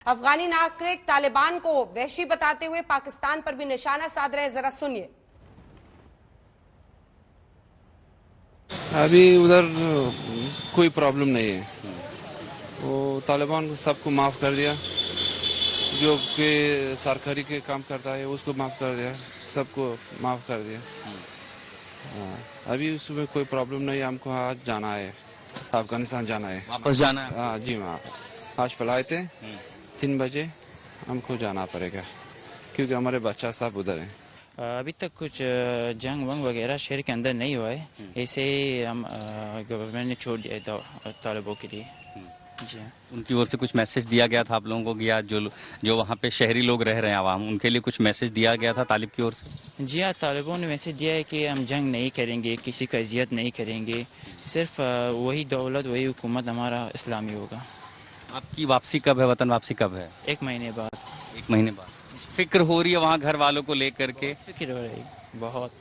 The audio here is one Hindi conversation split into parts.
अफगानी नागरिक तालिबान को वहशी बताते हुए पाकिस्तान पर भी निशाना साध रहे हैं, जरा सुनिए। अभी उधर कोई प्रॉब्लम नहीं है, वो तालिबान सबको माफ कर दिया, जो के सरकारी के काम करता है उसको माफ कर दिया, सबको माफ कर दिया। हाँ, अभी उसमें कोई प्रॉब्लम नहीं है। हमको आज जाना है, अफगानिस्तान जाना है, वापस जाना है। हाँ जी। हाँ, आज फ्लाइट है, 3 बजे हमको जाना पड़ेगा क्योंकि हमारे बच्चा सब उधर हैं। अभी तक कुछ जंग वंग वगैरह शहर के अंदर नहीं हुआ है, ऐसे ही हम गवर्नमेंट ने छोड़ दिया है तालिबों के लिए। जी हाँ। उनकी ओर से कुछ मैसेज दिया गया था आप लोगों को, या जो वहाँ पे शहरी लोग रह रहे हैं आवाम, उनके लिए कुछ मैसेज दिया गया था तालिब की ओर से? जी हाँ, तालिबों ने मैसेज दिया है कि हम जंग नहीं करेंगे, किसी का अजियत नहीं करेंगे, सिर्फ वही दौलत वही हुकूमत हमारा इस्लामी होगा। आपकी वापसी कब है, वतन वापसी कब है? 1 महीने बाद। 1 महीने बाद। फिक्र हो रही है वहाँ घर वालों को लेकर के? फिक्र हो रही बहुत।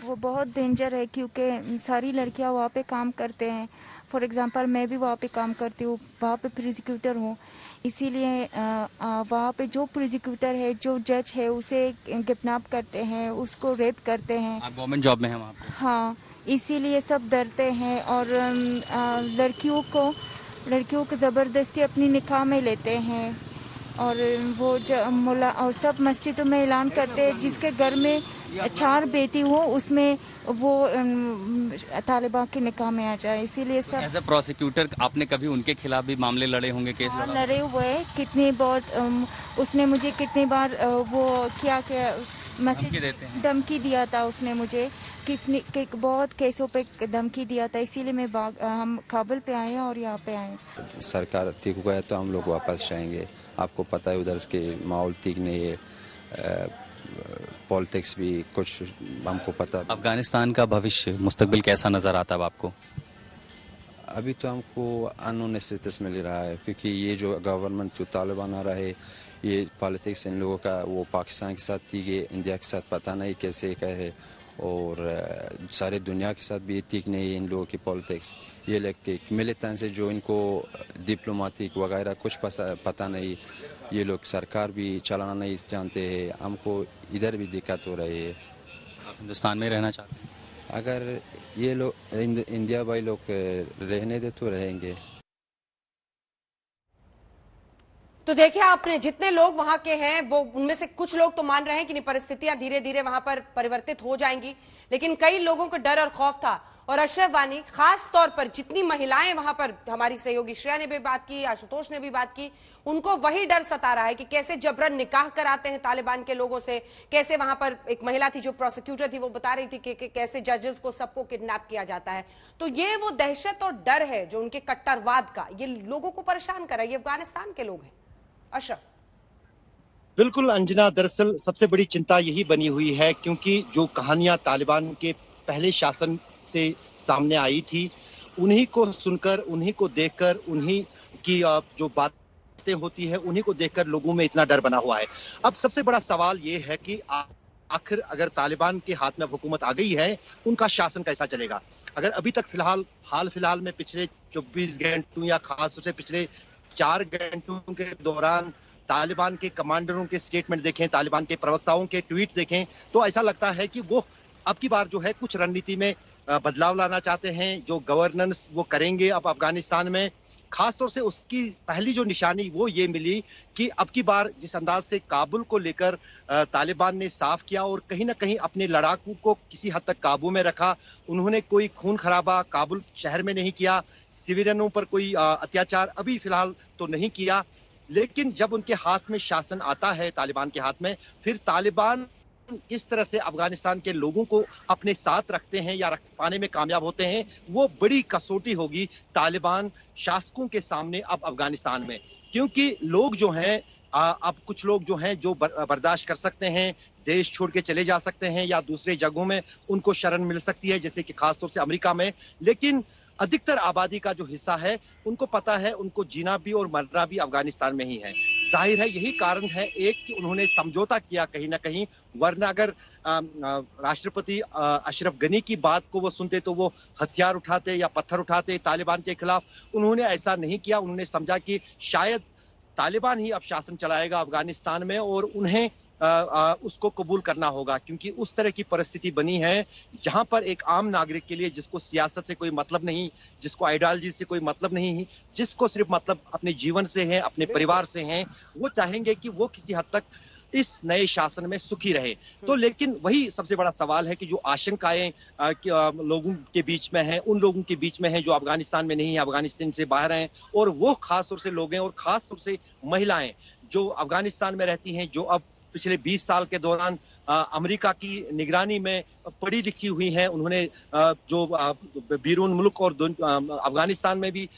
वो बहुत डेंजर है क्योंकि सारी लड़कियां वहाँ पे काम करते हैं। फॉर एग्जांपल मैं भी वहाँ पे काम करती हूँ, वहाँ पे प्रोसिक्यूटर हूँ, इसीलिए वहाँ पे जो प्रोसिक्यूटर है, जो जज है, उसे किडनैप करते हैं, उसको रेप करते हैं। आप गवर्नमेंट जॉब में हैं वहाँ पे? हाँ, इसीलिए सब डरते हैं और लड़कियों को ज़बरदस्ती अपनी निकाह में लेते हैं और वो मुला और सब मस्जिदों में ऐलान करते हैं जिसके घर में 4 बेटी हो उसमें वो तालिबान के निकाह में आ जाए, इसीलिए सब। एज ए प्रोसिक्यूटर आपने कभी उनके खिलाफ भी मामले लड़े होंगे, केस हाँ, लड़ा? लड़े हुए कितनी बहुत उसने मुझे कितनी बार वो क्या धमकी दिया था उसने मुझे, बहुत केसों पे धमकी दिया था, इसीलिए हम काबुल पे आए हैं और यहाँ पे आए। सरकार ठीक हो गया तो हम लोग वापस जाएंगे। आपको पता है उधर के माहौल ठीक नहीं है, पॉलिटिक्स भी कुछ हमको पता। अफगानिस्तान का भविष्य मुस्तकबिल कैसा नजर आता है आपको? अभी तो हमको अननोन स्टेटस मिल रहा है क्योंकि ये जो गवर्नमेंट जो तालिबान आ रहा है, ये पॉलिटिक्स इन लोगों का वो पाकिस्तान के साथ ठीक है, इंडिया के साथ पता नहीं कैसे क्या है, और सारे दुनिया के साथ भी ठीक नहीं है इन लोगों की पॉलिटिक्स। ये लेके मिलिटेंस से जो इनको डिप्लोमेटिक वगैरह कुछ पता नहीं, ये लोग सरकार भी चलाना नहीं जानते हैं। हमको इधर भी दिक्कत हो रही है। आप हिंदुस्तान में रहना चाहते हैं? अगर ये लोग इंडिया भाई लोग रहने दे तो रहेंगे। तो देखिए आपने, जितने लोग वहां के हैं वो उनमें से कुछ लोग तो मान रहे हैं कि परिस्थितियां धीरे धीरे वहां पर परिवर्तित हो जाएंगी, लेकिन कई लोगों को डर और खौफ था। और अशरफ वानी, खास तौर पर जितनी महिलाएं वहां पर, हमारी सहयोगी श्रेया ने भी बात की, आशुतोष ने भी बात की, उनको वही डर सता रहा है कि कैसे जबरन निकाह कराते हैं तालिबान के लोगों से, कैसे वहां पर एक महिला थी जो प्रोसिक्यूटर थी, वो बता रही थी कि कैसे जजेस को सबको किडनैप किया जाता है। तो ये वो दहशत और डर है जो उनके कट्टरवाद का, ये लोगों को परेशान कर रहा है। ये अफगानिस्तान के लोग हैं। अशरफ। बिल्कुल अंजना, दरअसल सबसे बड़ी चिंता यही बनी हुई है क्योंकि जो कहानियां तालिबान के पहले शासन से सामने आई थी, उन्हीं को सुनकर, उन्हीं को देखकर, उन्हीं की जो बातें होती है उन्हीं को देखकर लोगों में इतना डर बना हुआ है। अब सबसे बड़ा सवाल ये है कि आखिर अगर तालिबान के हाथ में हुकूमत आ गई है, उनका शासन कैसा चलेगा? अगर अभी तक हाल फिलहाल में पिछले 24 घंटों या खासतौर से पिछले 4 घंटों के दौरान तालिबान के कमांडरों के स्टेटमेंट देखें, तालिबान के प्रवक्ताओं के ट्वीट देखें, तो ऐसा लगता है कि वो अब की बार जो है कुछ रणनीति में बदलाव लाना चाहते हैं। जो गवर्नेंस वो करेंगे अब अफगानिस्तान में, खासतौर से उसकी पहली जो निशानी वो ये मिली कि अब की बार जिस अंदाज से काबुल को लेकर तालिबान ने साफ किया और कहीं ना कहीं अपने लड़ाकू को किसी हद तक काबू में रखा। उन्होंने कोई खून खराबा काबुल शहर में नहीं किया, सिविलियनों पर कोई अत्याचार अभी फिलहाल तो नहीं किया, लेकिन जब उनके हाथ में शासन आता है, तालिबान के हाथ में, फिर तालिबान किस तरह से अफगानिस्तान के लोगों को अपने साथ रखते हैं या रख पाने में कामयाब होते हैं, वो बड़ी कसौटी होगी तालिबान शासकों के सामने अब अफगानिस्तान में। क्योंकि लोग जो हैं, अब कुछ लोग जो हैं जो बर्दाश्त कर सकते हैं, देश छोड़ के चले जा सकते हैं या दूसरे जगहों में उनको शरण मिल सकती है, जैसे कि खासतौर से अमेरिका में, लेकिन अधिकतर आबादी का जो हिस्सा है उनको पता है उनको जीना भी और मरना भी अफगानिस्तान में ही है। जाहिर है यही कारण है एक कि उन्होंने समझौता किया कहीं ना कहीं, वरना अगर राष्ट्रपति अशरफ गनी की बात को वो सुनते तो वो हथियार उठाते या पत्थर उठाते तालिबान के खिलाफ। उन्होंने ऐसा नहीं किया, उन्होंने समझा कि शायद तालिबान ही अब शासन चलाएगा अफगानिस्तान में और उन्हें उसको कबूल करना होगा, क्योंकि उस तरह की परिस्थिति बनी है जहां पर एक आम नागरिक के लिए, जिसको सियासत से कोई मतलब नहीं, जिसको आइडियोलॉजी से कोई मतलब नहीं, जिसको सिर्फ मतलब अपने जीवन से है, अपने परिवार से है, वो चाहेंगे कि वो किसी हद तक इस नए शासन में सुखी रहे। तो लेकिन वही सबसे बड़ा सवाल है कि जो आशंकाएं लोगों के बीच में है, उन लोगों के बीच में है जो अफगानिस्तान में नहीं है, अफगानिस्तान से बाहर हैं, और वो खास तौर से लोग हैं और खास तौर से महिलाएं जो अफगानिस्तान में रहती हैं, जो अब पिछले 20 साल के दौरान अमेरिका की निगरानी में पढ़ी लिखी हुई हैं। उन्होंने जो बैरून मुल्क और अफगानिस्तान में भी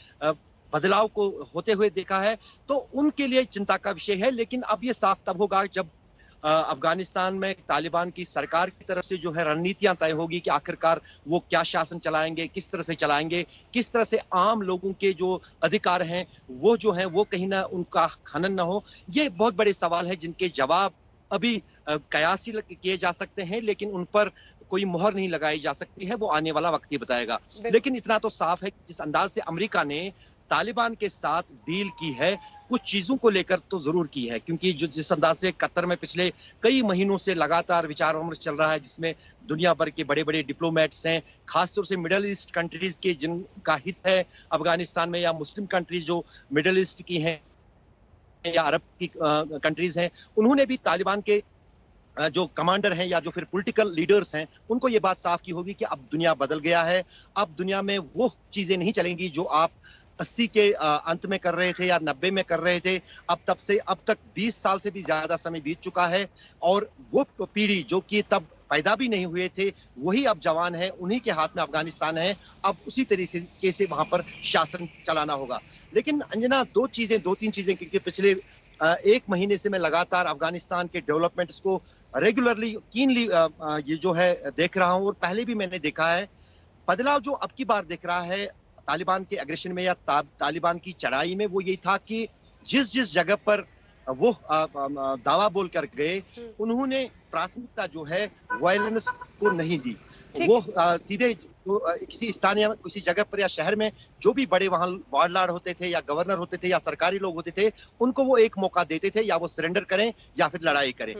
बदलाव को होते हुए देखा है, तो उनके लिए चिंता का विषय है। लेकिन अब ये साफ तब होगा जब अफगानिस्तान में तालिबान की सरकार की तरफ से जो है रणनीतियां तय होगी कि आखिरकार वो क्या शासन चलाएंगे, किस तरह से चलाएंगे, किस तरह से आम लोगों के जो अधिकार हैं वो जो है वो कहीं ना उनका खनन ना हो। ये बहुत बड़े सवाल है जिनके जवाब अभी कयासी किए जा सकते हैं, लेकिन उन पर कोई मोहर नहीं लगाई जा सकती है, वो आने वाला वक्त ही बताएगा। लेकिन इतना तो साफ है कि जिस अंदाज से अमेरिका ने तालिबान के साथ डील की है, कुछ चीजों को लेकर तो जरूर की है, क्योंकि जो जिस अंदाज से कतर में पिछले कई महीनों से लगातार विचार विमर्श चल रहा है, जिसमें दुनिया भर के बड़े बड़े डिप्लोमेट्स हैं, खासतौर से मिडल ईस्ट कंट्रीज के जिनका हित है अफगानिस्तान में, या मुस्लिम कंट्रीज जो मिडल ईस्ट की हैं या अरब की कंट्रीज हैं, उन्होंने भी तालिबान के जो कमांडर हैं या जो फिर पॉलिटिकल लीडर्स हैं, उनको ये बात साफ की होगी कि अब दुनिया बदल गया है। अब दुनिया में वो चीजें नहीं चलेंगी जो आप 80 के अंत में कर रहे थे या 90 में कर रहे थे। अब तक 20 साल से भी ज्यादा समय बीत चुका है, और वो पीढ़ी जो कि तब पैदा भी नहीं हुए थे, वही अब जवान है, उन्हीं के हाथ में अफगानिस्तान है। अब उसी तरीके से वहां पर शासन चलाना होगा। लेकिन अंजना, दो तीन चीजें, क्योंकि पिछले 1 महीने से मैं लगातार अफगानिस्तान के डेवलपमेंट्स को रेगुलरली कीनली ये जो है देख रहा हूं, और पहले भी मैंने देखा है। बदलाव जो अब की बार दिख रहा है तालिबान के एग्रेशन में या तालिबान की चढ़ाई में, वो यही था कि जिस जगह पर वो दावा बोल कर गए, उन्होंने प्राथमिकता जो है वायलेंस को नहीं दी। वो सीधे किसी स्थानीय किसी जगह पर या शहर में जो भी बड़े वहां वार्ड लॉर्ड होते थे या गवर्नर होते थे या सरकारी लोग होते थे, उनको वो एक मौका देते थे, या वो सरेंडर करें या फिर लड़ाई करें।